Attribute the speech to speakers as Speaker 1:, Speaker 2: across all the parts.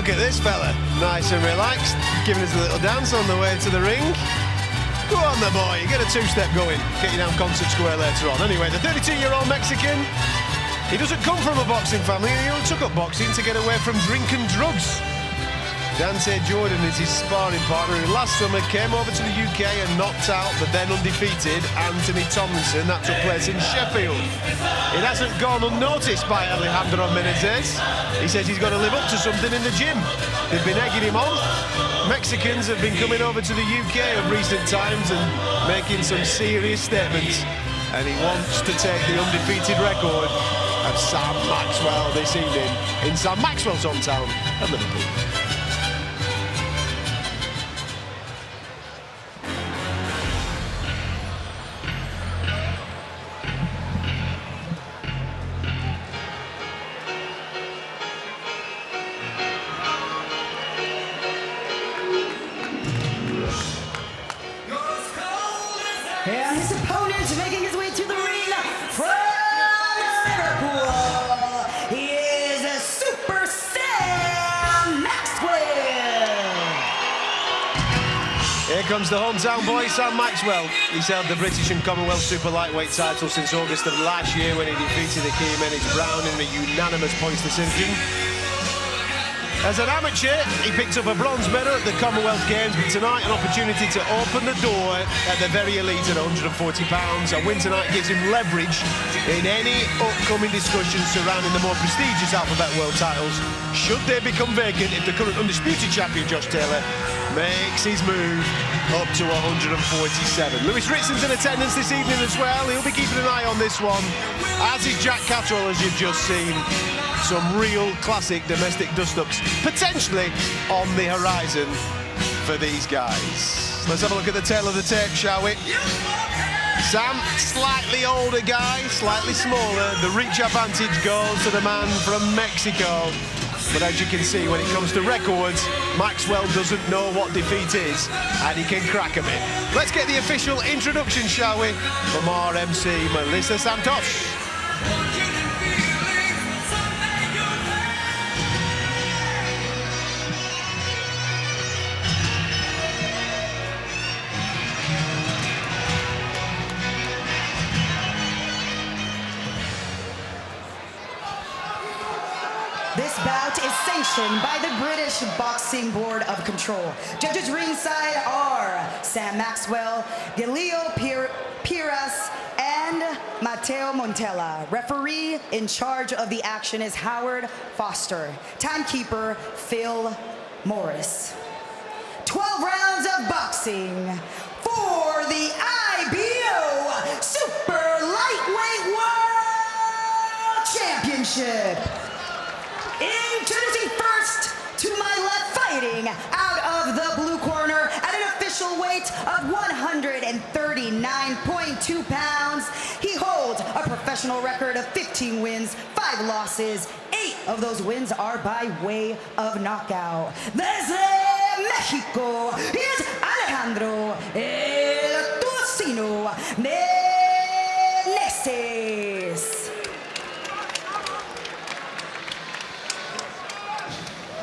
Speaker 1: Look at this fella, nice and relaxed, giving us a little dance on the way to the ring. Go on the boy, get a two-step going. Get you down Concert Square later on. Anyway, the 32-year-old Mexican, he doesn't come from a boxing family. He only took up boxing to get away from drink and drugs. Dante Jordan is his sparring partner, who last summer came over to the UK and knocked out the then undefeated Anthony Tomlinson. That took place in Sheffield. It hasn't gone unnoticed by Alejandro Meneses. He says he's got to live up to something in the gym. They've been egging him on. Mexicans have been coming over to the UK of recent times and making some serious statements. And he wants to take the undefeated record of Sam Maxwell this evening in Sam Maxwell's hometown of Liverpool.
Speaker 2: And his opponent making his way to the ring from Liverpool, he is a Super Sam Maxwell.
Speaker 1: Here comes the hometown boy, Sam Maxwell. He's held the British and Commonwealth Super Lightweight title since August of last year when he defeated Akeem Ennis-Brown in a unanimous points decision. As an amateur, he picked up a bronze medal at the Commonwealth Games, but tonight an opportunity to open the door at the very elite at 140 pounds. A win tonight gives him leverage in any upcoming discussions surrounding the more prestigious Alphabet World titles, should they become vacant if the current undisputed champion, Josh Taylor, makes his move up to 147. Lewis Ritson's in attendance this evening as well. He'll be keeping an eye on this one, as is Jack Catterall, as you've just seen. Some real classic domestic dust-ups potentially on the horizon for these guys. Let's have a look at the tail of the tape, shall we? Sam, slightly older guy, slightly smaller. The reach advantage goes to the man from Mexico. But as you can see, when it comes to records, Maxwell doesn't know what defeat is, and he can crack a bit. Let's get the official introduction, shall we, from our MC, Melissa Santos.
Speaker 2: This bout is sanctioned by the British Boxing Board of Control. Judges ringside are Sam Maxwell, Galileo Piras, and Mateo Montella. Referee in charge of the action is Howard Foster. Timekeeper, Phil Morris. 12 rounds of boxing for the IBO Super Lightweight World Championship. Introducing first, to my left, fighting out of the blue corner at an official weight of 139.2 pounds. He holds a professional record of 15 wins, 5 losses. 8 of those wins are by way of knockout. Desde Mexico, here's Alejandro El Tocino Meneses.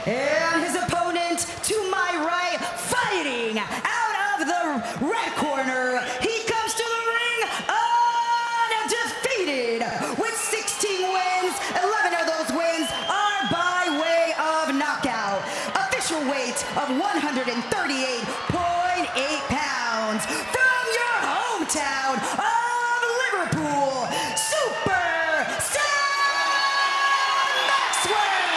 Speaker 2: And his opponent to my right, fighting out of the red corner. He comes to the ring undefeated with 16 wins. 11 of those wins are by way of knockout. Official weight of 138.8 pounds. From your hometown of Liverpool, Super Sam Maxwell.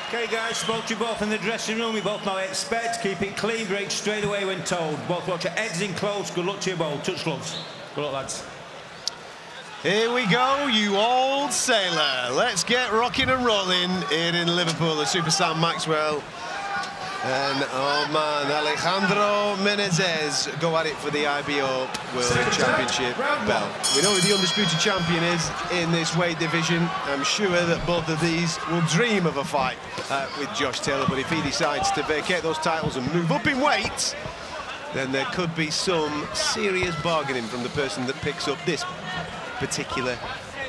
Speaker 3: Okay guys, spoke to you both in the dressing room. We both know what to expect. Keep it clean, break straight away when told. Both watch your heads in close. Good luck to you both. Touch gloves. Good luck, lads.
Speaker 1: Here we go, you old sailor. Let's get rocking and rolling here in Liverpool. The Super Sam Maxwell and, oh man, Alejandro Meneses go at it for the IBO World Championship belt. We know who the undisputed champion is in this weight division. I'm sure that both of these will dream of a fight with Josh Taylor, but if he decides to vacate those titles and move up in weight, then there could be some serious bargaining from the person that picks up this particular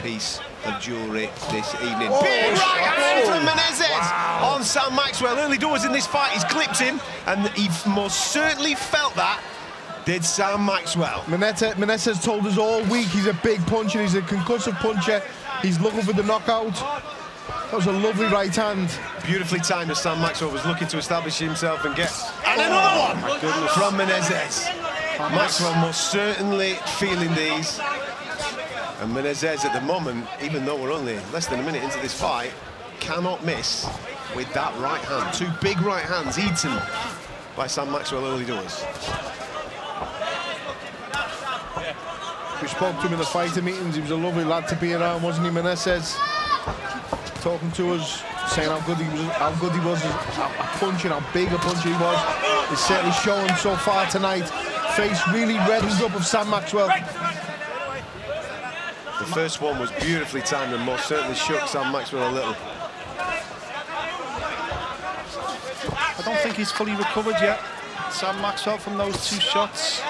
Speaker 1: piece of jewellery this evening. Big right hand from Meneses on Sam Maxwell. Early doors in this fight, he's clipped him, and he most certainly felt that. Did Sam Maxwell.
Speaker 4: Meneses told us all week he's a big puncher, he's a concussive puncher, he's looking for the knockout. That was a lovely right hand.
Speaker 1: Beautifully timed as Sam Maxwell was looking to establish himself and get... And another one from Meneses. Maxwell most certainly feeling these. And Meneses at the moment, even though we're only less than a minute into this fight, cannot miss with that right hand. Two big right hands eaten by Sam Maxwell early doors.
Speaker 4: We spoke to him in the fighter meetings. He was a lovely lad to be around, wasn't he, Meneses? Talking to us, saying how good he was at punching, how big a puncher he was. He's certainly shown so far tonight. Face really reddened up of Sam Maxwell.
Speaker 1: The first one was beautifully timed and most certainly shook Sam Maxwell a little.
Speaker 5: I don't think he's fully recovered yet, Sam Maxwell, from those two shots.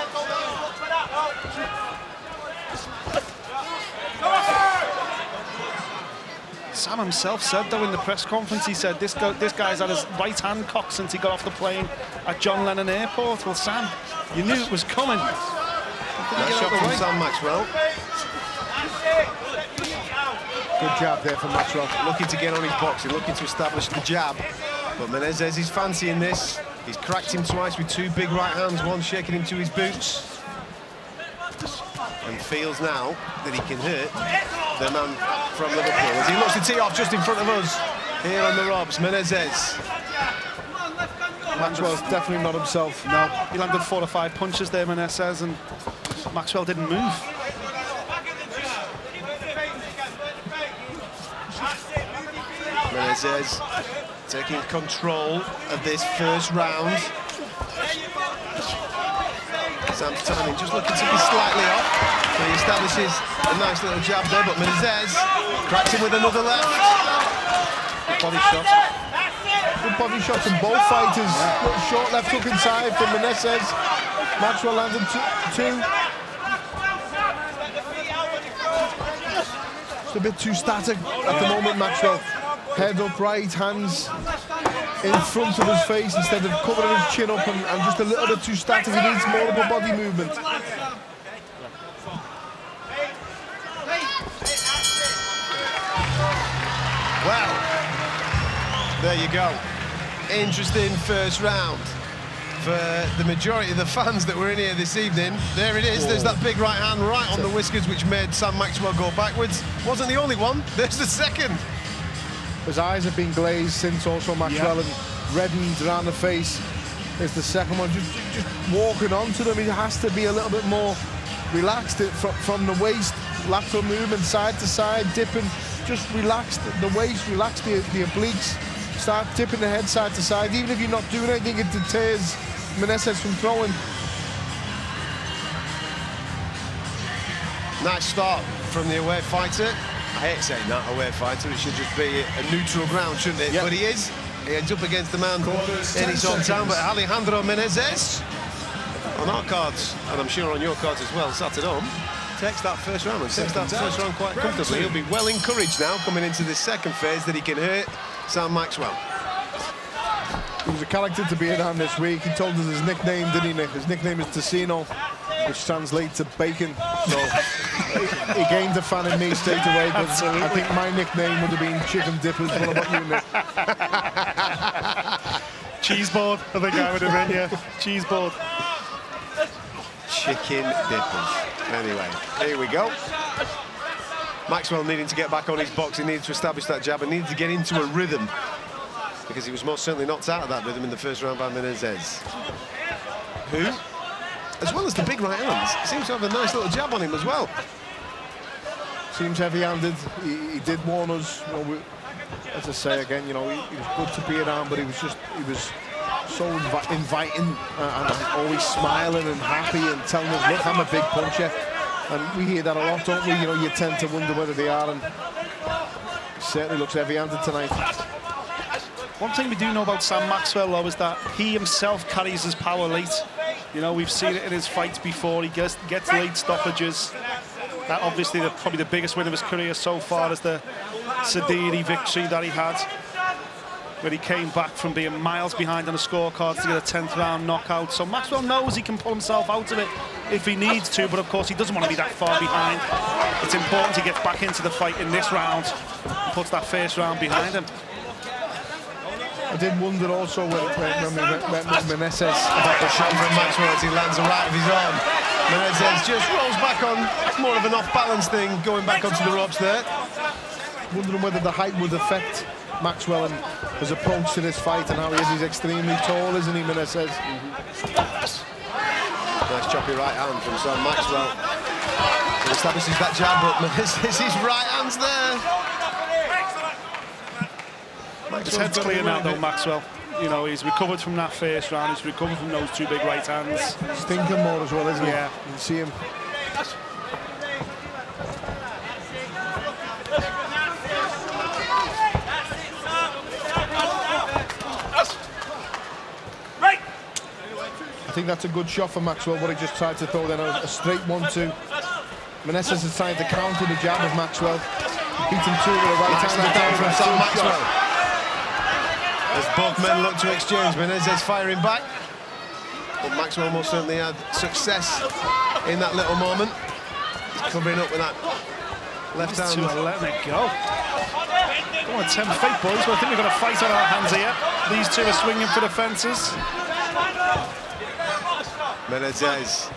Speaker 5: Sam himself said, though, in the press conference, he said this guy's had his right hand cocked since he got off the plane at John Lennon Airport. Well, Sam, you knew it was coming.
Speaker 1: Nice shot from Sam Maxwell.
Speaker 4: Good jab there from Maxwell.
Speaker 1: Looking to get on his boxing, looking to establish the jab. But Meneses is fancying this. He's cracked him twice with two big right hands, one shaking him to his boots. And feels now that he can hurt the man from Liverpool. As he looks to tee off just in front of us here on the ropes, Meneses.
Speaker 4: Maxwell's definitely not himself.
Speaker 5: No, he landed 4 or 5 punches there, Meneses, and Maxwell didn't move.
Speaker 1: Meneses taking control of this first round. Sam's timing just looking to be slightly off. So he establishes a nice little jab there, but Meneses cracks him with another left.
Speaker 4: Good body shot. Good body shots from both fighters. Little short left hook inside from Meneses. Maxwell landed two. It's a bit too static at the moment, Maxwell. Head upright, hands in front of his face instead of covering his chin up, and just a little bit too static. He needs more of a body movement.
Speaker 1: Well, there you go. Interesting first round for the majority of the fans that were in here this evening. There it is. There's that big right hand right on the whiskers, which made Sam Maxwell go backwards. Wasn't the only one. There's the second.
Speaker 4: His eyes have been glazed since also, Maxwell, and reddened around the face. There's the second one. Just walking onto them, he has to be a little bit more relaxed from the waist, lateral movement, side to side, dipping. Just relax the waist, relax the obliques, start tipping the head side to side. Even if you're not doing anything, it deters Meneses from throwing.
Speaker 1: Nice start from the away fighter. I hate saying that, away fighter. It should just be a neutral ground, shouldn't it? Yep. But he is. He ends up against the man in his hometown, but Alejandro Meneses on our cards, and I'm sure on your cards as well, sat at home, takes that first round and takes that first round quite comfortably. He'll be well encouraged now coming into this second phase that he can hurt Sam Maxwell.
Speaker 4: He was a character to be around this week. He told us his nickname, didn't he, Nick? His nickname is Tocino, which translates to bacon. So he gained a fan in me straight away, but I think my nickname would have been Chicken Dippers. What about you, Nick?
Speaker 5: Cheeseboard, I think I would have been, yeah. Cheeseboard.
Speaker 1: Chicken Dippers. Anyway, here we go. Maxwell needing to get back on his box. He needed to establish that jab and needed to get into a rhythm, because he was most certainly knocked out of that rhythm in the first round by Meneses, who, as well as the big right hands, seems to have a nice little jab on him as well.
Speaker 4: Seems heavy-handed. He did warn us. You know, as I say again, you know, he was good to be around, but he was so inviting and always smiling and happy and telling us, look, I'm a big puncher. And we hear that a lot, don't we? You know, you tend to wonder whether they are, and he certainly looks heavy-handed tonight.
Speaker 5: One thing we do know about Sam Maxwell, though, is that he himself carries his power late. You know, we've seen it in his fights before. He gets late stoppages. That obviously probably the biggest win of his career so far is the Sadiri victory that he had, where he came back from being miles behind on the scorecards to get a 10th round knockout. So Maxwell knows he can pull himself out of it if he needs to, but of course he doesn't want to be that far behind. It's important he gets back into the fight in this round and puts that first round behind him.
Speaker 4: I did wonder also when we met Meneses
Speaker 1: about the shot from Maxwell as he lands a right of his own. Meneses just rolls back on, more of an off-balance thing, going back onto the ropes there.
Speaker 4: Wondering whether the height would affect Maxwell and his approach to this fight and how he is. He's extremely tall, isn't he, Meneses?
Speaker 1: Nice choppy right hand from Sam Maxwell. He establishes that jab, but Meneses, his right hand's there.
Speaker 5: His head's clear now, though, Maxwell. You know, he's recovered from that first round. He's recovered from those two big right hands.
Speaker 4: He's thinking more as well, isn't he?
Speaker 5: Yeah.
Speaker 4: You can see him. I think that's a good shot for Maxwell, but he just tried to throw then a straight 1-2. Meneses is trying to counter the jab of Maxwell. Beat him two with a right hand down from Sam Maxwell.
Speaker 1: As both men look to exchange, Meneses firing back. But Maxwell most certainly had success in that little moment. He's covering up with that left hand.
Speaker 5: These two are letting it go. Don't want to tempt fate, boys, but I think we've got a fight on our hands here. These two are swinging for the fences.
Speaker 1: Meneses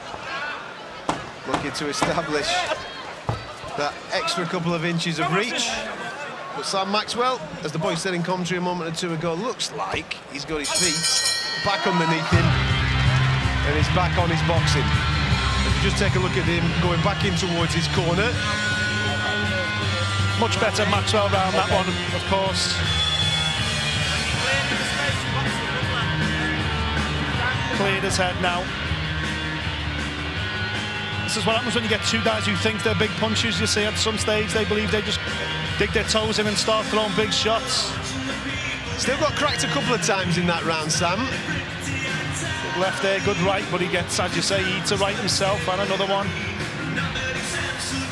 Speaker 1: looking to establish that extra couple of inches of reach. But Sam Maxwell, as the boy said in commentary a moment or two ago, looks like he's got his feet back underneath him and he's back on his boxing. If you just take a look at him going back in towards his corner.
Speaker 5: Much better Maxwell round that one, of course. Cleared his head now. This is what happens when you get two guys who think they're big punchers. You see at some stage they believe they just dig their toes in and start throwing big shots.
Speaker 1: Still got cracked a couple of times in that round, Sam.
Speaker 5: Good left there, good right, but he gets, as you say, he eats a right himself and another one.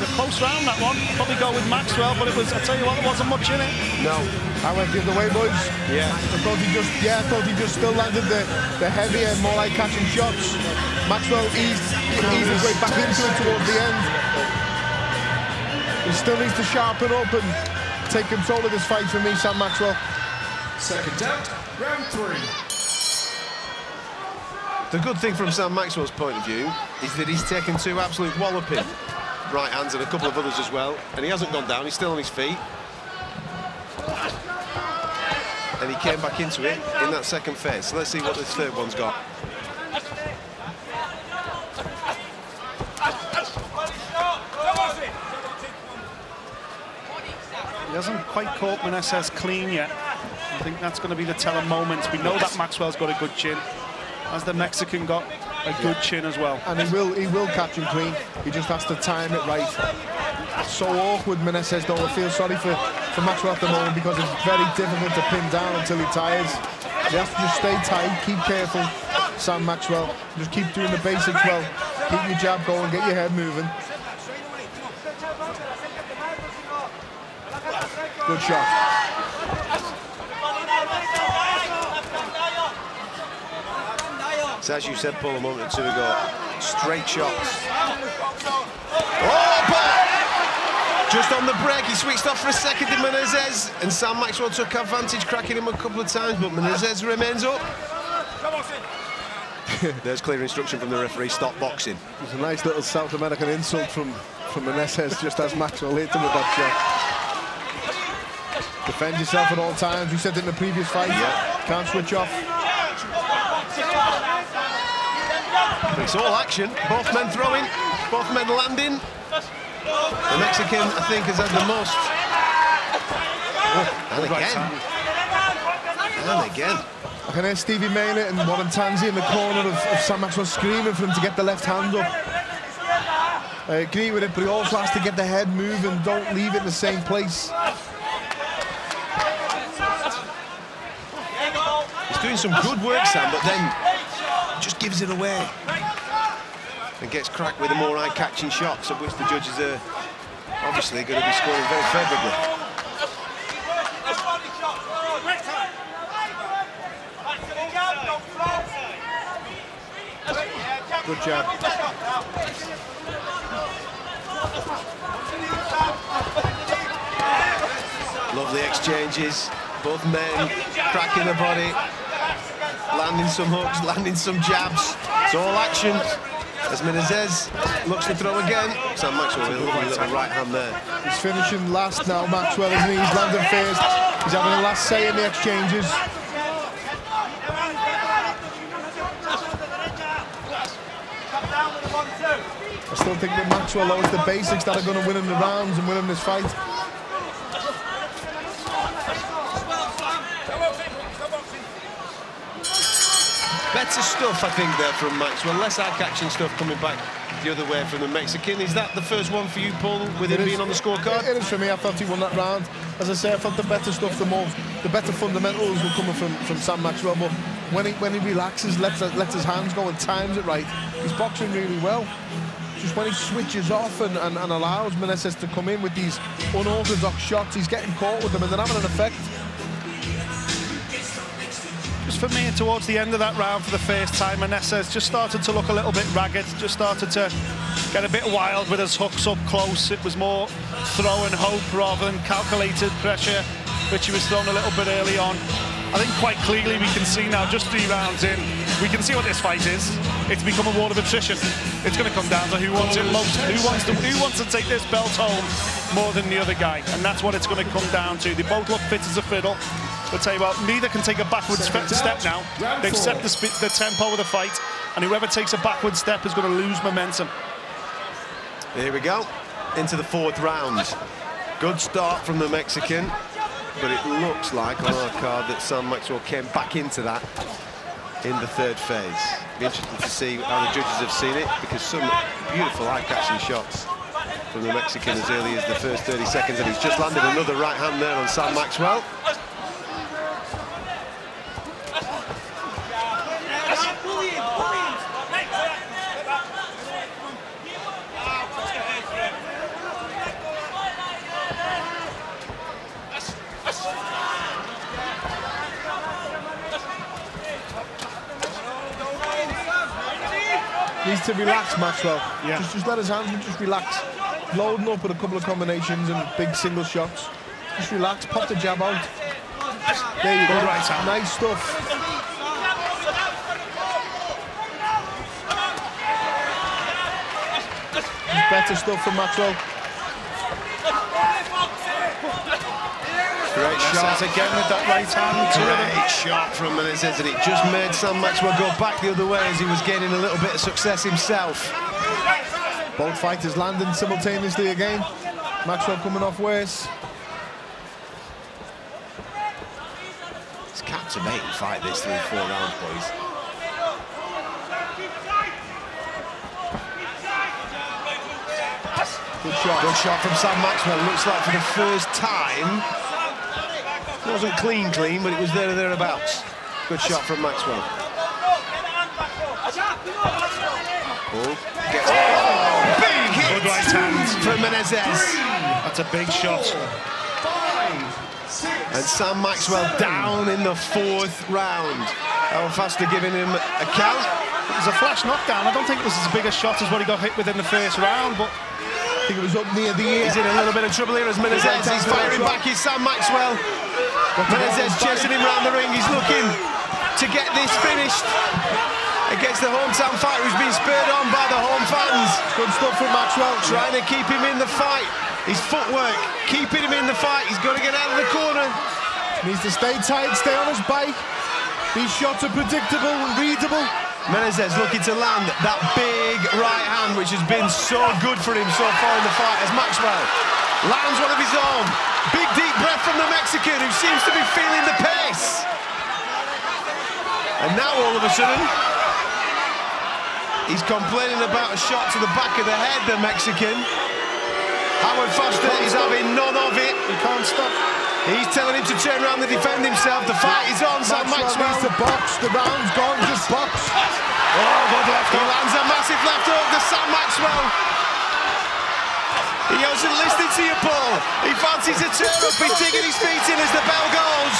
Speaker 5: A close round, that one. I'll probably go with Maxwell, but it was, I tell you what, there wasn't much in it.
Speaker 1: No.
Speaker 4: I went the other way, boys.
Speaker 1: Yeah.
Speaker 4: I thought he just still landed the heavier, more like catching shots. Maxwell eased his way back into it towards the end. He still needs to sharpen up and take control of this fight for me, Sam Maxwell.
Speaker 6: Second out, round 3.
Speaker 1: The good thing from Sam Maxwell's point of view is that he's taken two absolute walloping right hands and a couple of others as well, and he hasn't gone down, he's still on his feet. And he came back into it in that second phase. So let's see what this third one's got.
Speaker 5: He hasn't quite caught Meneses clean yet. I think that's going to be the telling moment. We know that Maxwell's got a good chin. Has the Mexican got a good chin as well?
Speaker 4: And he will catch him clean. He just has to time it right. So awkward, Meneses, though. I feel sorry for Maxwell at the moment because it's very difficult to pin down until he tires. He has to just stay tight, keep careful, Sam Maxwell. Just keep doing the basics well. Keep your jab going, get your head moving. Good shot.
Speaker 1: So as you said, Paul, a moment or two ago, straight shots. Oh, but just on the break, he switched off for a second to Meneses, and Sam Maxwell took advantage, cracking him a couple of times, but Meneses remains up. There's clear instruction from the referee, stop boxing.
Speaker 4: There's a nice little South American insult from Meneses just as Maxwell hit him with that shot. Defend yourself at all times. We said it in the previous fight.
Speaker 1: Yeah.
Speaker 4: Can't switch off.
Speaker 1: It's all action. Both men throwing, both men landing. The Mexican, I think, has had the most. Oh, and again. And again.
Speaker 4: I can hear Stevie Maynard and Warren Tanzi in the corner of Sam Maxwell screaming for him to get the left hand up. I agree with it, but he also has to get the head moving. Don't leave it in the same place.
Speaker 1: He's doing some good work, Sam, but then just gives it away. and gets cracked with the more eye-catching shots, of which the judges are obviously going to be scoring very favourably.
Speaker 4: Good job.
Speaker 1: Lovely exchanges, both men cracking the body, landing some hooks, landing some jabs. It's all action. As Meneses looks to throw again, Sam Maxwell with a lovely little right hand there.
Speaker 4: He's finishing last now, Maxwell, isn't he? He's landing first. He's having the last say in the exchanges. I still think that Maxwell knows the basics that are going to win him the rounds and win him this fight.
Speaker 1: Better stuff, I think, there from Maxwell. Less eye-catching stuff coming back the other way from the Mexican. Is that the first one for you, Paul, with him being on the scorecard?
Speaker 4: It is for me. I thought he won that round. As I say, I thought the better stuff, the better fundamentals were coming from Sam Maxwell. But when he relaxes, lets his hands go and times it right, he's boxing really well. Just when he switches off and allows Meneses to come in with these unorthodox shots, he's getting caught with them and they're having an effect.
Speaker 5: Just for me, towards the end of that round for the first time, Meneses just started to look a little bit ragged, just started to get a bit wild with his hooks up close. It was more throw and hope rather than calculated pressure, which he was throwing a little bit early on. I think quite clearly we can see now, just 3 rounds in, we can see what this fight is. It's become a war of attrition. It's going to come down to who wants it most, who wants to take this belt home more than the other guy, and that's what it's going to come down to. They both look fit as a fiddle. I'll tell you what, neither can take a backward step now. They've set the tempo of the fight, and whoever takes a backward step is going to lose momentum.
Speaker 1: Here we go, into the 4th round. Good start from the Mexican, but it looks like on our card that Sam Maxwell came back into that in the 3rd phase. Be interesting to see how the judges have seen it, because some beautiful eye-catching shots from the Mexican as early as the first 30 seconds, and he's just landed another right hand there on Sam Maxwell.
Speaker 4: Needs to relax, Maxwell.
Speaker 5: Yeah.
Speaker 4: Just let his hands just relax. Loading up with a couple of combinations and big single shots. Just relax, pop the jab out. There you go.
Speaker 5: Good right hand.
Speaker 4: Nice stuff. Better stuff from Maxwell.
Speaker 1: Great shot
Speaker 5: Again with that right hand.
Speaker 1: Great shot from Meneses, and it just made Sam Maxwell go back the other way as he was gaining a little bit of success himself.
Speaker 4: Both fighters landing simultaneously again. Maxwell coming off worse.
Speaker 1: It's captivating fight this through 4 rounds, boys.
Speaker 4: Good shot.
Speaker 1: Good shot from Sam Maxwell. Looks like for the first time, it wasn't clean, but it was there or thereabouts. Good shot from Maxwell. Big hit
Speaker 5: Good right hand
Speaker 1: from Meneses.
Speaker 5: That's a big shot.
Speaker 1: And Sam Maxwell down in the 4th round. Alfasta giving him a count.
Speaker 5: It was a flash knockdown. I don't think it was as big a shot as what he got hit with in the 1st round, but
Speaker 4: I think it was up near the ear.
Speaker 1: He's in a little bit of trouble here as Meneses. He's firing back. He's Sam Maxwell. Meneses chasing him round the ring. He's looking to get this finished against the hometown fighter who's been spurred on by the home fans.
Speaker 4: Good stuff from Maxwell.
Speaker 1: Trying to keep him in the fight. His footwork, keeping him in the fight. He's got to get out of the corner.
Speaker 4: Needs to stay tight, stay on his bike. These shots are predictable, readable.
Speaker 1: Meneses looking to land that big right hand, which has been so good for him so far in the fight, as Maxwell lands one of his own. Big deep breath from the Mexican, who seems to be feeling the pace. And now all of a sudden, he's complaining about a shot to the back of the head, the Mexican. Howard Foster is having none of it.
Speaker 5: he can't stop.
Speaker 1: He's telling him to turn around and defend himself. The fight is on, Sam Maxwell.
Speaker 4: Needs to box, the round's gone, just box.
Speaker 1: Oh,
Speaker 5: good left
Speaker 1: He
Speaker 5: hook.
Speaker 1: lands a massive left hook to Sam Maxwell. He hasn't listened to you, Paul. He fancies a turn up. He's digging his feet in as the bell goes.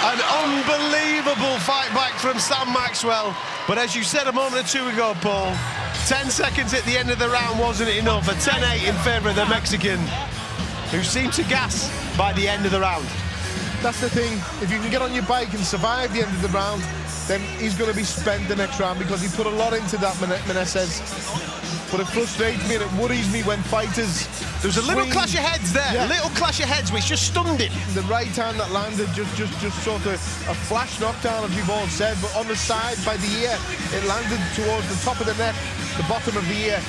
Speaker 1: An unbelievable fight back from Sam Maxwell. But as you said a moment or two ago, Paul, 10 seconds at the end of the round wasn't enough. A 10-8 in favour of the Mexican, who seemed to gas by the end of the round.
Speaker 4: That's the thing. If you can get on your bike and survive the end of the round, then he's going to be spent the next round because he put a lot into that, Meneses. But it frustrates me and it worries me when fighters...
Speaker 1: There was a little clash of heads there, a little clash of heads which just stunned him.
Speaker 4: The right hand that landed, just sort of a flash knockdown, as we've all said, but on the side by the ear, it landed towards the top of the neck, the bottom of the ear.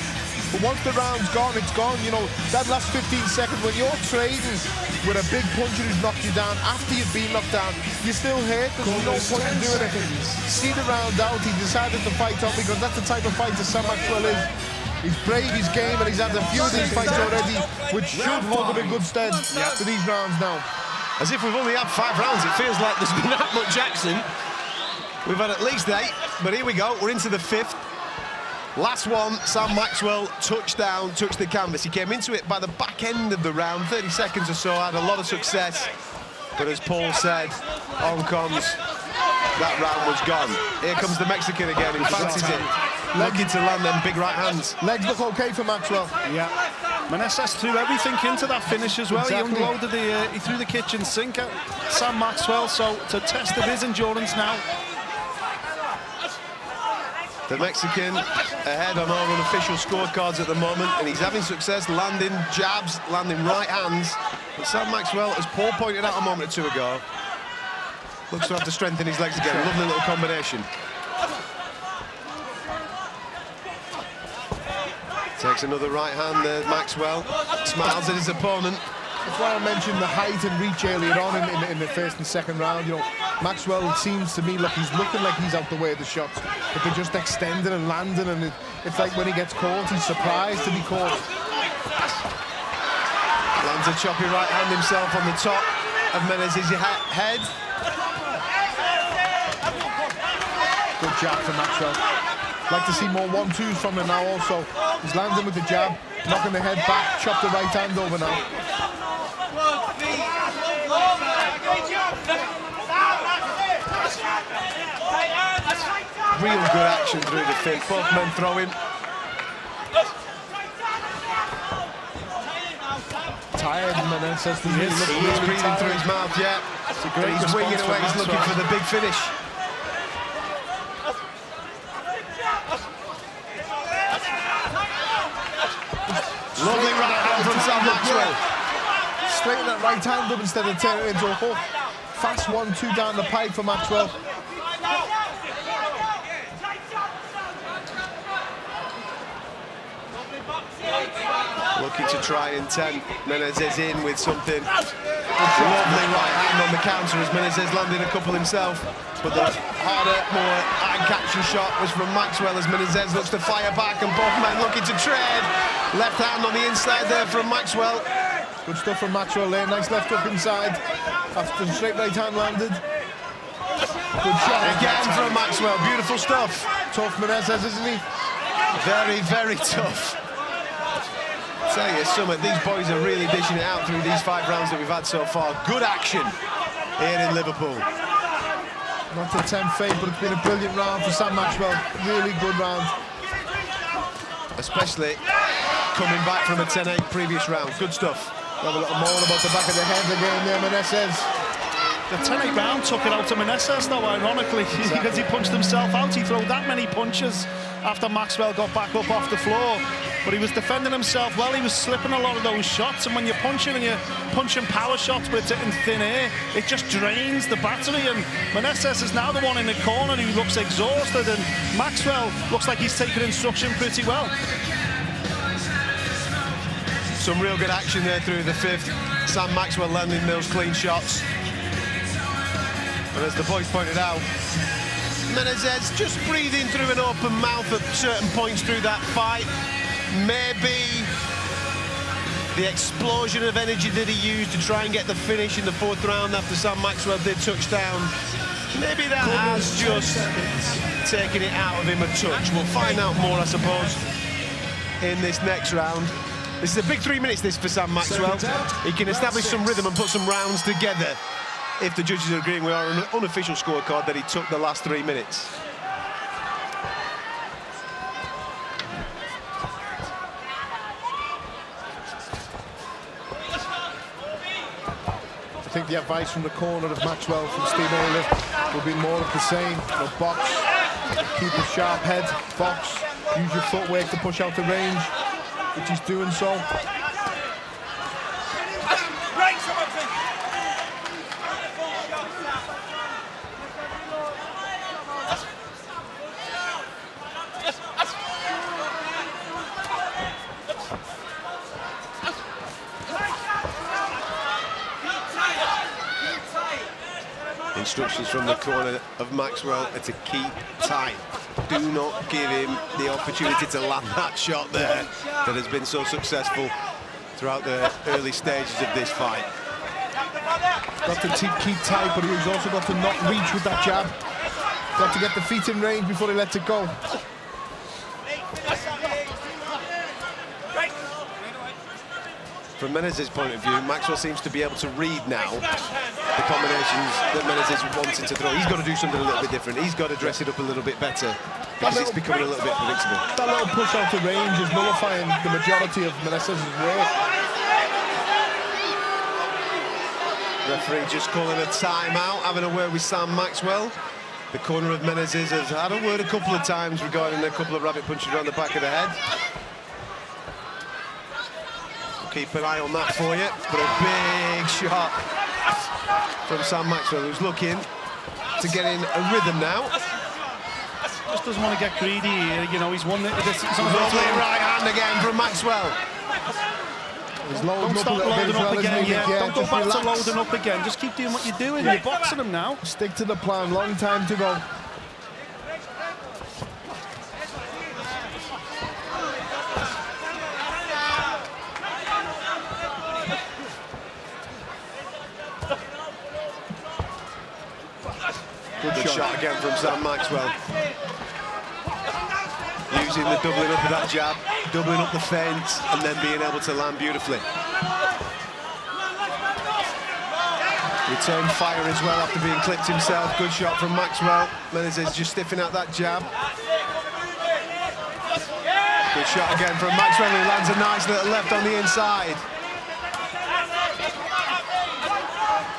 Speaker 4: But once the round's gone, it's gone. You know, that last 15 seconds, when you're trading with a big puncher who's knocked you down, after you've been knocked down, you're still hurt. There's no point in doing it. See the round out, he decided to fight on because that's the type of fighter Sam Maxwell is. He's brave, he's game, and he's had a few of these fights already, which should hold him in good stead for these rounds now.
Speaker 1: As if we've only had 5 rounds, it feels like there's been that much action. We've had at least 8, but here we go, we're into the 5th. Last one, Sam Maxwell touched the canvas. He came into it by the back end of the round, 30 seconds or so, had a lot of success. But as Paul said, on comms, that round was gone. Here comes the Mexican again, who fancies it. Looking to land them big right hands.
Speaker 4: Legs look okay for Maxwell.
Speaker 5: Yeah. Meneses threw everything into that finish as well.
Speaker 4: Exactly.
Speaker 5: He unloaded he threw the kitchen sink at Sam Maxwell, so to test of his endurance now.
Speaker 1: The Mexican ahead on all unofficial scorecards at the moment, and he's having success landing jabs, landing right hands. But Sam Maxwell, as Paul pointed out a moment or two ago, looks to have to strengthen his legs again. Lovely little combination. Takes another right hand there, Maxwell. Smiles at his opponent.
Speaker 4: That's why I mentioned the height and reach earlier on in the first and second round. You know, Maxwell, it seems to me like he's looking like he's out the way of the shots, but they're just extending and landing, and it's like when he gets caught, he's surprised to be caught.
Speaker 1: Lands a choppy right hand himself on the top of Meneses' head.
Speaker 4: Good jab from Maxwell. Like to see more 1-2s from him now also. He's landing with the jab, knocking the head back, chop the right hand over now.
Speaker 1: Real good action through the 5th. Both men throwing.
Speaker 4: Tired, Meneses.
Speaker 1: He's breathing through his mouth, yeah.
Speaker 5: It's a great
Speaker 1: He's winging
Speaker 5: response
Speaker 1: away,
Speaker 5: from
Speaker 1: he's looking
Speaker 5: Maxwell.
Speaker 1: for the big finish. Lovely right hand from Sam Maxwell.
Speaker 4: Straighten that right hand up instead of turning it into a hook. Fast 1-2 down the pipe for Maxwell.
Speaker 1: Looking to try and tempt Meneses in with something. Lovely right hand on the counter as Meneses landed a couple himself. But the harder, more eye-catching shot was from Maxwell as Meneses looks to fire back, and both men looking to trade. Left hand on the inside there from Maxwell.
Speaker 4: Good stuff from Maxwell there. Nice left hook inside after the straight right hand landed. Good shot.
Speaker 1: Again from Maxwell. Beautiful stuff.
Speaker 4: Tough Meneses, isn't he?
Speaker 1: Very, very tough. Tell you something, these boys are really dishing it out through these 5 rounds that we've had so far. Good action here in Liverpool.
Speaker 4: Not to tempt fate, but it's been a brilliant round for Sam Maxwell. Really good round.
Speaker 1: Especially coming back from a 10-8 previous round. Good stuff.
Speaker 4: Have a little more about the back of the head again there, Meneses.
Speaker 5: The 10-8 round took it out to Meneses, though, ironically, because he punched himself out. He threw that many punches after Maxwell got back up off the floor. But he was defending himself well. He was slipping a lot of those shots. And when you're punching and you're punching power shots, but it's in thin air, it just drains the battery. And Meneses is now the one in the corner who looks exhausted. And Maxwell looks like he's taking instruction pretty well.
Speaker 1: Some real good action there through the 5th. Sam Maxwell landing those clean shots. And as the boys pointed out, Meneses just breathing through an open mouth at certain points through that fight. Maybe the explosion of energy that he used to try and get the finish in the 4th round after Sam Maxwell did touch down Maybe that has just taken it out of him a touch. We'll find out more, I suppose, in this next round. This is a big 3 minutes, this, for Sam Maxwell. He can establish some rhythm and put some rounds together if the judges are agreeing with our unofficial scorecard that he took the last 3 minutes.
Speaker 4: I think the advice from the corner of Maxwell from Steve Olive will be more of the same. Box, keep a sharp head, box, use your footwork to push out the range, which he's doing so.
Speaker 1: Instructions from the corner of Maxwell are to keep tight. Do not give him the opportunity to land that shot there that has been so successful throughout the early stages of this fight.
Speaker 4: Got to keep tight, but he's also got to not reach with that jab. Got to get the feet in range before he lets it go.
Speaker 1: From Meneses' point of view, Maxwell seems to be able to read now the combinations that Meneses is wanting to throw. He's got to do something a little bit different. He's got to dress it up a little bit better because it's becoming a little bit predictable.
Speaker 4: That little push out to range is nullifying the majority of Meneses' work.
Speaker 1: Referee just calling a timeout, having a word with Sam Maxwell. The corner of Meneses has had a word a couple of times regarding a couple of rabbit punches around the back of the head. Keep an eye on that for you, but a big shot from Sam Maxwell, who's looking to get in a rhythm now.
Speaker 5: Just doesn't want to get greedy here, you know, he's won this.
Speaker 1: Lovely right hand again from Maxwell.
Speaker 4: He's
Speaker 5: Don't stop loading up again, don't go back
Speaker 4: relax.
Speaker 5: to loading up again, just keep doing what you're doing, you're boxing him now.
Speaker 4: Stick to the plan, long time to go.
Speaker 1: Good shot again from Sam Maxwell. Using the doubling up of that jab, doubling up the feint, and then being able to land beautifully. Return fire as well after being clipped himself. Good shot from Maxwell. Meneses just stiffing out that jab. Good shot again from Maxwell, who lands a nice little left on the inside.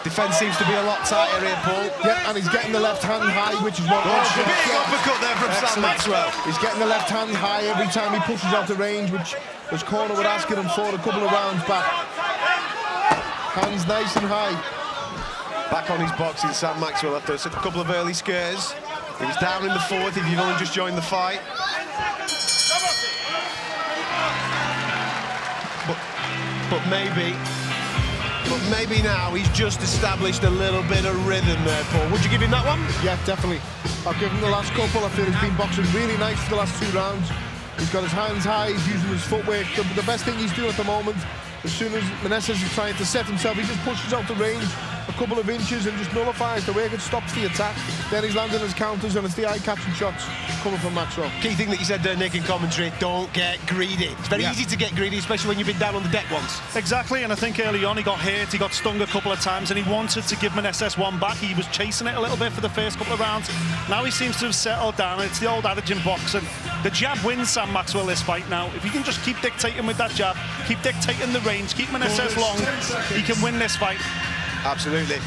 Speaker 1: Defence seems to be a lot tighter here, Paul.
Speaker 4: Yeah, and he's getting the left hand high, which is what...
Speaker 1: Big uppercut there from Sam Maxwell.
Speaker 4: He's getting the left hand high every time he pushes out the range, which his corner were asking him for a couple of rounds back. Hands nice and high.
Speaker 1: Back on his boxing, Sam Maxwell, after a couple of early scares. He was down in the fourth, if you've only just joined the fight. But maybe now he's just established a little bit of rhythm there, Paul. Would you give him that one?
Speaker 4: Yeah, definitely. I'll give him the last couple. I feel he's been boxing really nice for the last 2 rounds. He's got his hands high, he's using his footwork. The best thing he's doing at the moment, as soon as Meneses is trying to set himself, he just pushes out the range a couple of inches and just nullifies the work and stops the attack. Then he's landing his counters, and it's the eye-catching shots coming from Maxwell.
Speaker 1: Key thing that you said there, Nick, in commentary, don't get greedy. It's very easy to get greedy, especially when you've been down on the deck once.
Speaker 5: Exactly, and I think early on he got hit, he got stung a couple of times, and he wanted to give Meneses one back. He was chasing it a little bit for the first couple of rounds. Now he seems to have settled down, and it's the old adage in boxing. The jab wins Sam Maxwell this fight now. If he can just keep dictating with that jab, keep dictating the range, keep Meneses long, he can win this fight.
Speaker 1: Absolutely.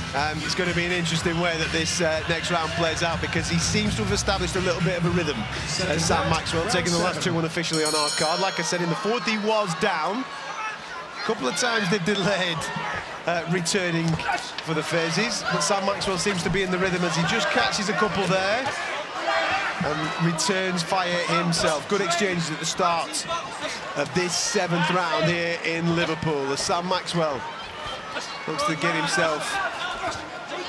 Speaker 1: It's going to be an interesting way that this next round plays out, because he seems to have established a little bit of a rhythm as Sam Maxwell, taking the last 2 unofficially on our card. Like I said, in the fourth he was down. A couple of times they've delayed returning for the phases, but Sam Maxwell seems to be in the rhythm as he just catches a couple there and returns fire himself. Good exchanges at the start of this 7th round here in Liverpool as Sam Maxwell looks to get himself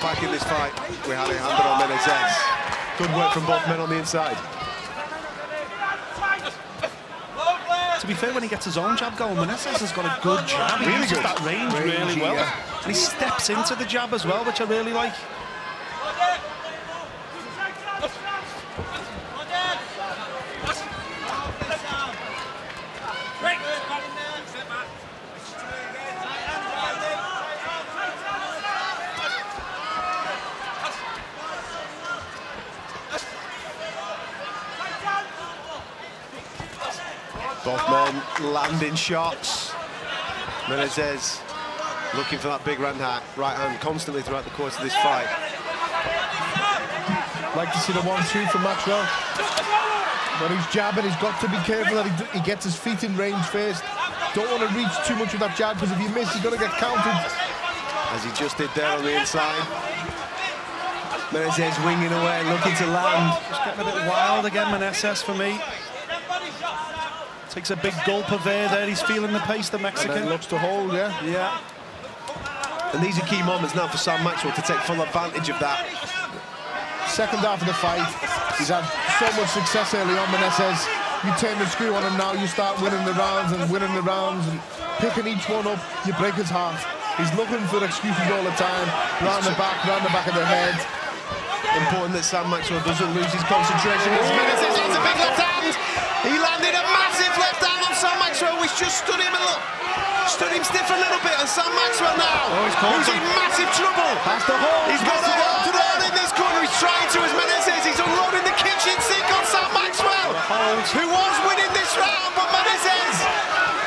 Speaker 1: back in this fight with Alejandro Meneses. Good work from both men on the inside.
Speaker 5: To be fair, when he gets his own jab going, Meneses has got a good jab. He
Speaker 1: Really
Speaker 5: uses
Speaker 1: good.
Speaker 5: that range really well.
Speaker 4: Yeah.
Speaker 5: And he steps into the jab as well, which I really like.
Speaker 1: Both men landing shots. Meneses looking for that big right hand constantly throughout the course of this fight.
Speaker 4: Like to see the 1-2 from Maxwell. When he's jabbing, he's got to be careful that he gets his feet in range first. Don't want to reach too much with that jab, because if you miss, he's going to get countered.
Speaker 1: As he just did there on the inside. Meneses winging away, looking to land.
Speaker 5: Just getting a bit wild again, Meneses, for me. Takes a big gulp of air there. He's feeling the pace, the Mexican.
Speaker 4: And then looks to hold, yeah.
Speaker 5: Yeah.
Speaker 1: And these are key moments now for Sam Maxwell to take full advantage of that.
Speaker 4: Second half of the fight, he's had so much success early on, Meneses. You turn the screw on him now, you start winning the rounds and picking each one up, you break his heart. He's looking for excuses all the time, round the back of the head.
Speaker 1: Important that Sam Maxwell doesn't lose his concentration. Meneses lands a big left hand. He landed a massive left hand on Sam Maxwell, which just stood him stiff a little bit. And Sam Maxwell now, who's in massive trouble.
Speaker 4: Has to hold.
Speaker 1: He's got to hold in this corner. He's trying to as Meneses. He's unloading the kitchen sink on Sam Maxwell, who was winning this round, but Meneses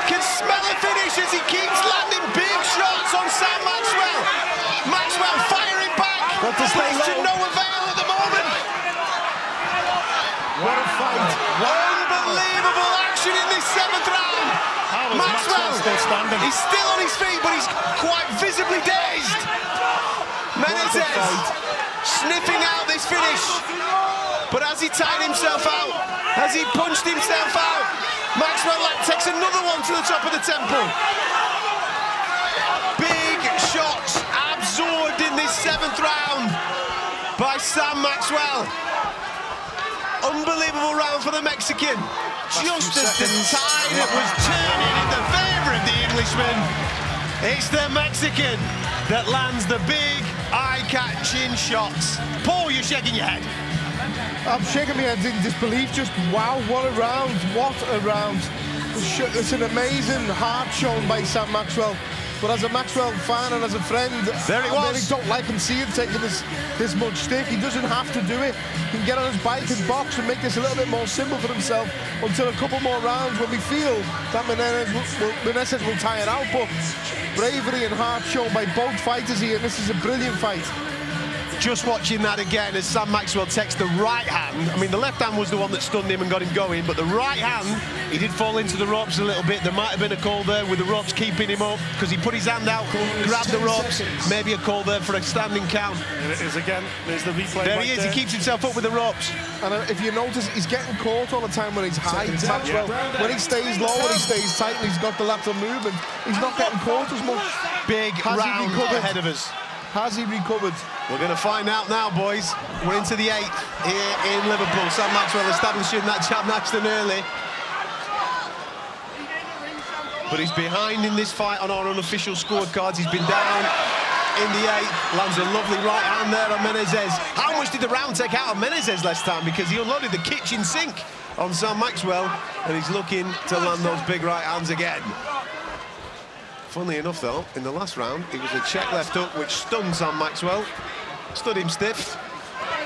Speaker 1: can smell a finish as he keeps landing big shots on Sam Maxwell. Maxwell firing back.
Speaker 4: Got to stay
Speaker 1: to
Speaker 4: low.
Speaker 1: no avail at the moment.
Speaker 4: What a fight.
Speaker 1: Unbelievable action in this 7th round.
Speaker 5: How is Maxwell still standing?
Speaker 1: He's still on his feet, but he's quite visibly dazed. Meneses sniffing out this finish. But as he tied himself out, as he punched himself out, Maxwell takes another one to the top of the temple. Big shots absorbed in this 7th round by Sam Maxwell. Unbelievable round for the Mexican. Just as the tide was turning in the favour of the Englishman, it's the Mexican that lands the big, eye-catching shots. Paul, you're shaking your head.
Speaker 4: I'm shaking my head in disbelief. Just wow, what a round, what a round. It's an amazing heart shown by Sam Maxwell. But as a Maxwell fan and as a friend, I really don't like and see him taking this much stick. He doesn't have to do it. He can get on his bike and box and make this a little bit more simple for himself until a couple more rounds when we feel that Meneses will tire out. But bravery and heart shown by both fighters here. This is a brilliant fight.
Speaker 1: Just watching that again as Sam Maxwell takes the right hand. I mean, the left hand was the one that stunned him and got him going, but the right hand, he did fall into the ropes a little bit. There might have been a call there with the ropes keeping him up because he put his hand out, grabbed the ropes. Maybe a call there for a standing count.
Speaker 5: There it is again. There's the replay.
Speaker 1: There
Speaker 5: right
Speaker 1: he is.
Speaker 5: there.
Speaker 1: He keeps himself up with the ropes.
Speaker 4: And if you notice, he's getting caught all the time when he's high. Maxwell, when he stays low, when he stays tight, and he's got the lateral movement, he's not getting caught as much.
Speaker 1: Big round ahead of us.
Speaker 4: Has he recovered?
Speaker 1: We're going to find out now, boys. We're into the 8th here in Liverpool. Sam Maxwell establishing that jab nice and early. But he's behind in this fight on our unofficial scorecards. He's been down in the 8th. Lands a lovely right hand there on Meneses. How much did the round take out of Meneses last time? Because he unloaded the kitchen sink on Sam Maxwell, and he's looking to land those big right hands again. Funnily enough, though, in the last round, it was a check left hook which stunned Sam Maxwell, stood him stiff,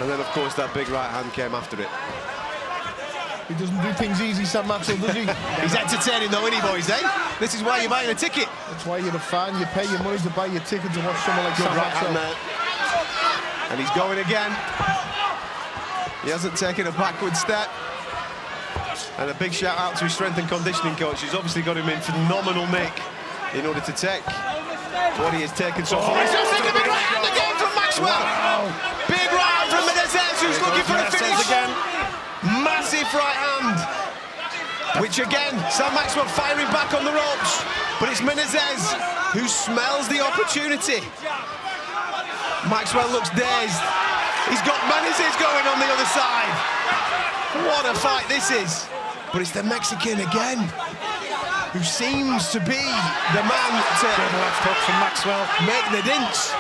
Speaker 1: and then, of course, that big right hand came after it.
Speaker 4: He doesn't do things easy, Sam Maxwell, does he?
Speaker 1: He's entertaining, though, isn't he, boys, eh? This is why you're buying a ticket.
Speaker 4: That's why you're a fan. You pay your money to buy your ticket to watch someone like Sam Maxwell.
Speaker 1: And he's going again. He hasn't taken a backward step. And a big shout out to his strength and conditioning coach, who's obviously got him in phenomenal nick in order to take what he has taken so far. He's just taking a big right hand again from Maxwell. Wow. Big right hand from Meneses, who's looking for a finish. Again. Massive right hand. Which again, Sam Maxwell firing back on the ropes. But it's Meneses who smells the opportunity. Maxwell looks dazed. He's got Meneses going on the other side. What a fight this is. But it's the Mexican again, who seems to be the man to
Speaker 5: left hook from Maxwell.
Speaker 1: Make the dints.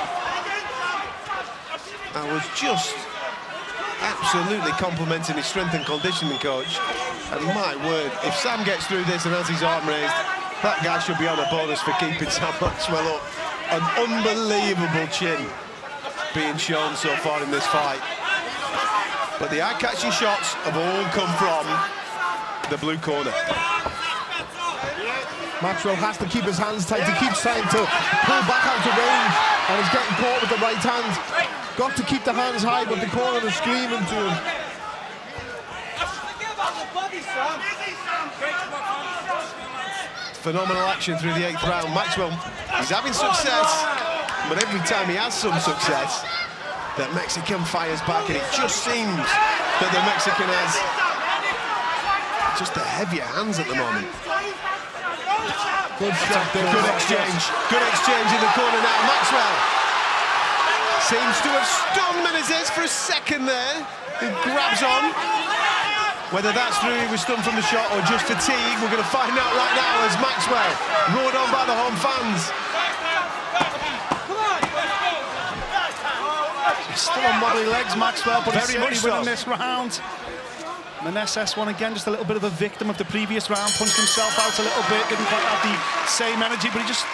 Speaker 1: I was just absolutely complimenting his strength and conditioning coach. And my word, if Sam gets through this and has his arm raised, that guy should be on a bonus for keeping Sam Maxwell up. An unbelievable chin being shown so far in this fight. But the eye-catching shots have all come from the blue corner.
Speaker 4: Maxwell has to keep his hands tight. He keeps trying to pull back out of range, and he's getting caught with the right hand. Got to keep the hands high, but the corner is screaming to him.
Speaker 1: Phenomenal action through the 8th round. Maxwell, he's having success, but every time he has some success, that Mexican fires back, and it just seems that the Mexican has just the heavier hands at the moment.
Speaker 4: Good shot there.
Speaker 1: Good exchange. Good exchange in the corner now. Maxwell seems to have stunned Meneses for a second there. He grabs on. Whether that's through he was stunned from the shot or just fatigue, we're going to find out right now as Maxwell roared on by the home fans.
Speaker 5: He's still on wobbly legs, Maxwell, but
Speaker 1: Very much
Speaker 5: he's winning this round. Meneses won again, just a little bit of a victim of the previous round, punched himself out a little bit, didn't quite have the same energy, but he just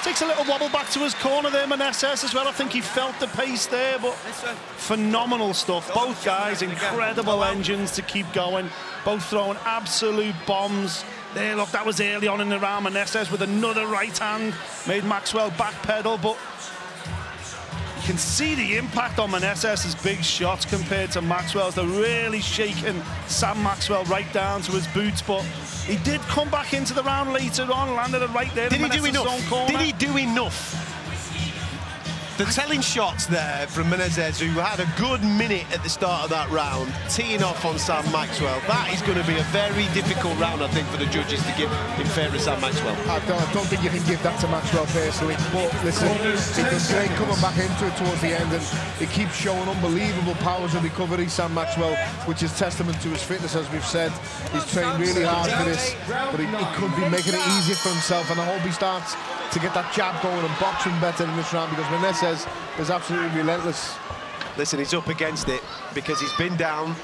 Speaker 5: takes a little wobble back to his corner there, Meneses as well. I think he felt the pace there, but phenomenal stuff. Both guys, incredible engines to keep going, both throwing absolute bombs. There, look, that was early on in the round. Meneses with another right hand made Maxwell backpedal, but you can see the impact on Meneses' big shots compared to Maxwell's. They're really shaking Sam Maxwell right down to his boots, but he did come back into the round later on, landed it right there.
Speaker 1: Did he do enough? Did he do enough? The telling shots there from Meneses, who had a good minute at the start of that round, teeing off on Sam Maxwell. That is going to be a very difficult round, I think, for the judges to give in favour of Sam Maxwell.
Speaker 4: I don't think you can give that to Maxwell personally, but listen, he was great coming back into it towards the end, and he keeps showing unbelievable powers of recovery, Sam Maxwell, which is testament to his fitness, as we've said. He's trained really hard for this, but he could be making it easier for himself, and I hope he starts to get that jab going and boxing better in this round, because Meneses is absolutely relentless.
Speaker 1: Listen, he's up against it because he's been down.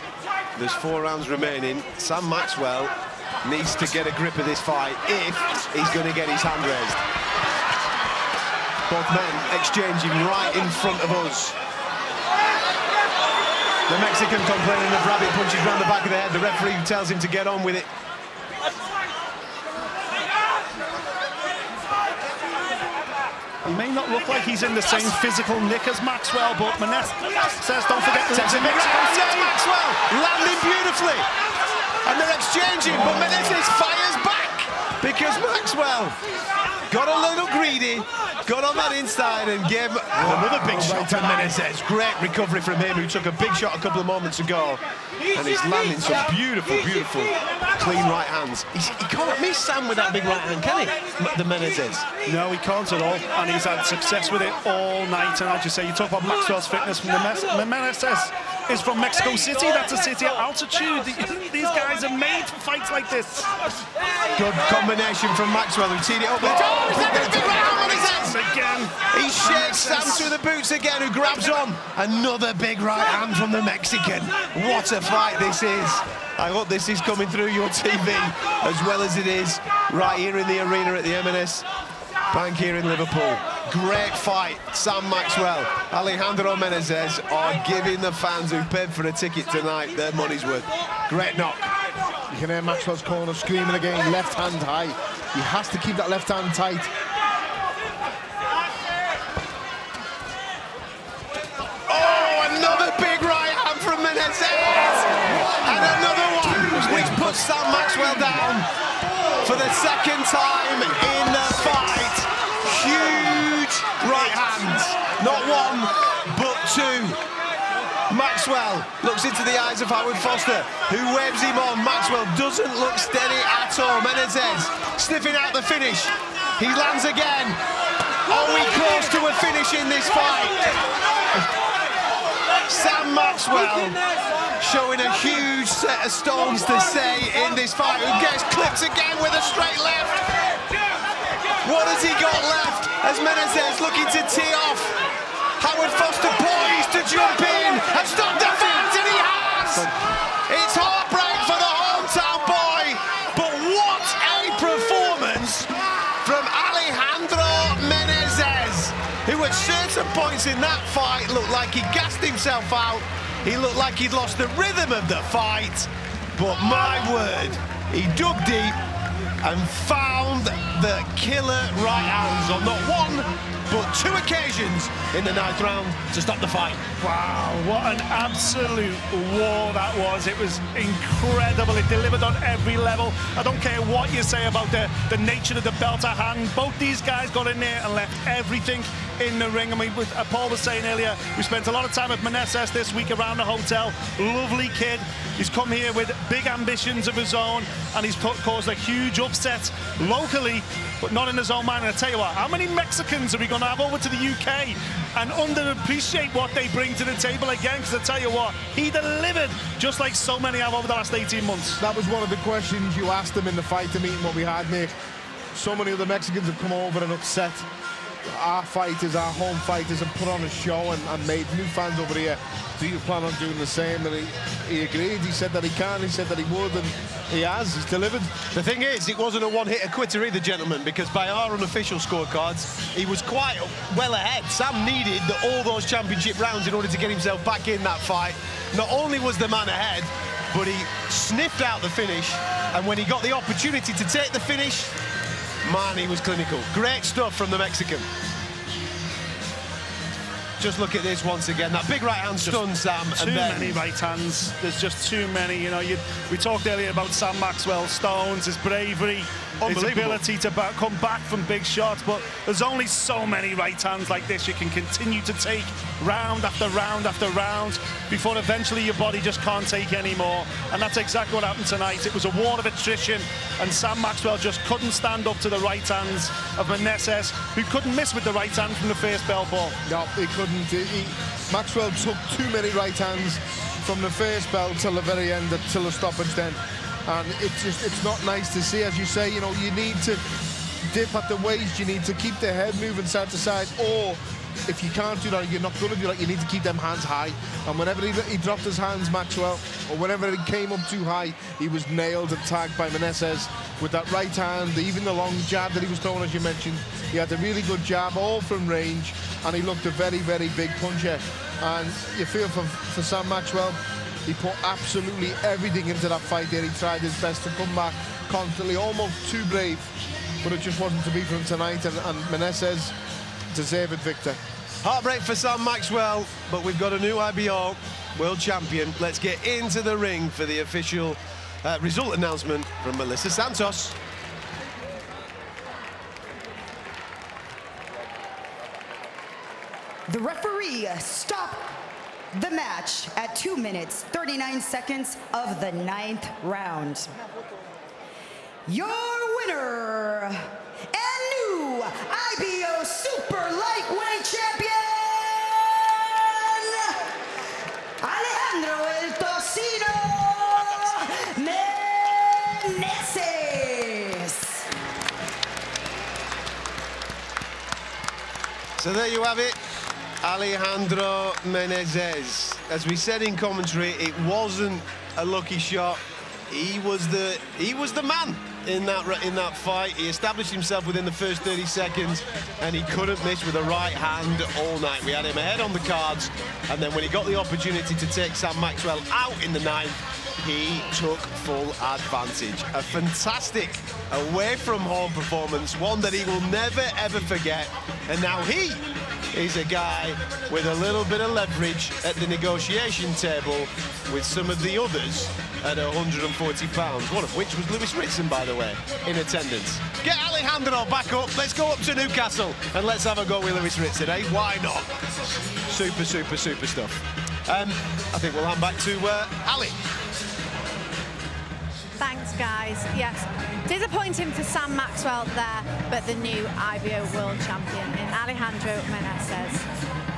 Speaker 1: There's 4 rounds remaining. Sam Maxwell needs to get a grip of this fight if he's going to get his hand raised. Both men exchanging right in front of us. The Mexican complaining of rabbit punches round the back of the head. The referee tells him to get on with it.
Speaker 5: He may not look like he's in the same physical nick as Maxwell, but Meneses says, don't forget the
Speaker 1: Maxwell landing beautifully, and they're exchanging, but Meneses fires back because Maxwell got a little greedy, got on that inside and gave another big shot to Meneses. Great recovery from him, who took a big shot a couple of moments ago, and he's landing some beautiful, beautiful, clean right hands. He can't miss Sam with that big right hand, can he, the Meneses?
Speaker 5: No, he can't at all, and he's had success with it all night. And as you say, you talk about Maxwell's fitness. Meneses is from Mexico City. That's a city at altitude. These guys are made for fights like this.
Speaker 1: Good combination from Maxwell, who teed it up.
Speaker 5: Again.
Speaker 1: He shakes Sam through the boots again, who grabs on. Another big right hand from the Mexican. What a fight this is. I hope this is coming through your TV as well as it is right here in the arena at the M&S Bank here in Liverpool. Great fight. Sam Maxwell, Alejandro Meneses are giving the fans who paid for a ticket tonight their money's worth. Great knock.
Speaker 4: You can hear Maxwell's corner screaming again, left hand high. He has to keep that left hand tight.
Speaker 1: Oh, another big right hand from Meneses! And another one, which puts Sam Maxwell down for the second time in the fight. Huge right hands, not one, but 2. Maxwell looks into the eyes of Howard Foster, who waves him on. Maxwell doesn't look steady at all. Meneses sniffing out the finish. He lands again. Are we close to a finish in this fight? Sam Maxwell showing a huge set of stones to say in this fight, who gets clipped again with a straight left. What has he got left as Meneses looking to tee off? Howard Foster poised to jump in and stop the fight, and he has! It's heartbreak for the hometown boy, but what a performance from Alejandro Meneses, who at certain points in that fight looked like he gassed himself out. He looked like he'd lost the rhythm of the fight, but my word, he dug deep, and found the killer right hands on not one, but 2 occasions in the 9th round to stop the fight.
Speaker 5: Wow, what an absolute war that was. It was incredible. It delivered on every level. I don't care what you say about the nature of the belt at hand. Both these guys got in there and left everything in the ring. I mean, Paul was saying earlier, we spent a lot of time at Meneses this week around the hotel. Lovely kid. He's come here with big ambitions of his own, and he's caused a huge upset locally, but not in his own mind. And I tell you what, how many Mexicans are we going to have over to the UK and underappreciate what they bring to the table again? Because I tell you what, he delivered just like so many have over the last 18 months.
Speaker 4: That was one of the questions you asked him in the fighter meeting what we had, Nick. So many of the Mexicans have come over and upset our fighters, our home fighters, and put on a show and made new fans over here. Do you plan on doing the same? And he agreed. He said that he can. He said that he would, and he has. He's delivered.
Speaker 1: The thing is, it wasn't a one-hitter quitter either, gentlemen, because by our unofficial scorecards, he was quite well ahead. Sam needed all those championship rounds in order to get himself back in that fight. Not only was the man ahead, but he sniffed out the finish, and when he got the opportunity to take the finish, man, he was clinical. Great stuff from the Mexican. Just look at this once again. That big right hand stun, Sam.
Speaker 5: Too many right hands. There's just too many. You know, we talked earlier about Sam Maxwell, Stones, his bravery, his ability to come back from big shots. But there's only so many right hands like this you can continue to take round after round after round before eventually your body just can't take any more. And that's exactly what happened tonight. It was a war of attrition, and Sam Maxwell just couldn't stand up to the right hands of Meneses, who couldn't miss with the right hand from the first bell ball.
Speaker 4: No, he couldn't. Maxwell took too many right hands from the first bell till the very end, till the stoppage then. And it's not nice to see. As you say, you know, you need to dip at the waist, you need to keep the head moving side to side, or if you can't do that, you're not going to do that, you need to keep them hands high. And whenever he dropped his hands, Maxwell, or whenever he came up too high, he was nailed and tagged by Meneses with that right hand, even the long jab that he was throwing, as you mentioned. He had a really good jab, all from range, and he looked a very, very big puncher. And you feel for Sam Maxwell, he put absolutely everything into that fight there. He tried his best to come back constantly, almost too brave, but it just wasn't to be for him tonight, and Meneses deserved victor.
Speaker 1: Heartbreak for Sam Maxwell, but we've got a new IBO world champion. Let's get into the ring for the official result announcement from Melissa Santos.
Speaker 2: The referee stopped the match at 2 minutes, 39 seconds of the 9th round. Your winner and new IBO Super Lightweight Champion, Alejandro El Tocino Meneses.
Speaker 1: So there you have it, Alejandro Meneses. As we said in commentary, it wasn't a lucky shot. He was the man in that fight. He established himself within the first 30 seconds, and he couldn't miss with a right hand all night. We had him ahead on the cards, and then when he got the opportunity to take Sam Maxwell out in the 9th, he took full advantage. A fantastic away-from-home performance, one that he will never, ever forget. And now he is a guy with a little bit of leverage at the negotiation table with some of the others at 140 pounds, one of which was Lewis Ritson, by the way, in attendance. Get Alejandro back up. Let's go up to Newcastle and let's have a go with Lewis Ritson, eh? Why not? Super, super, super stuff. I think we'll hand back to Ali.
Speaker 7: Thanks, guys. Yes, disappointing for Sam Maxwell there, but the new IBO world champion in Alejandro Meneses.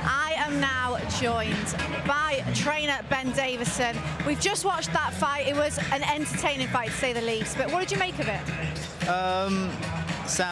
Speaker 7: I am now joined by trainer Ben Davison. We've just watched that fight. It was an entertaining fight, to say the least, but what did you make of it?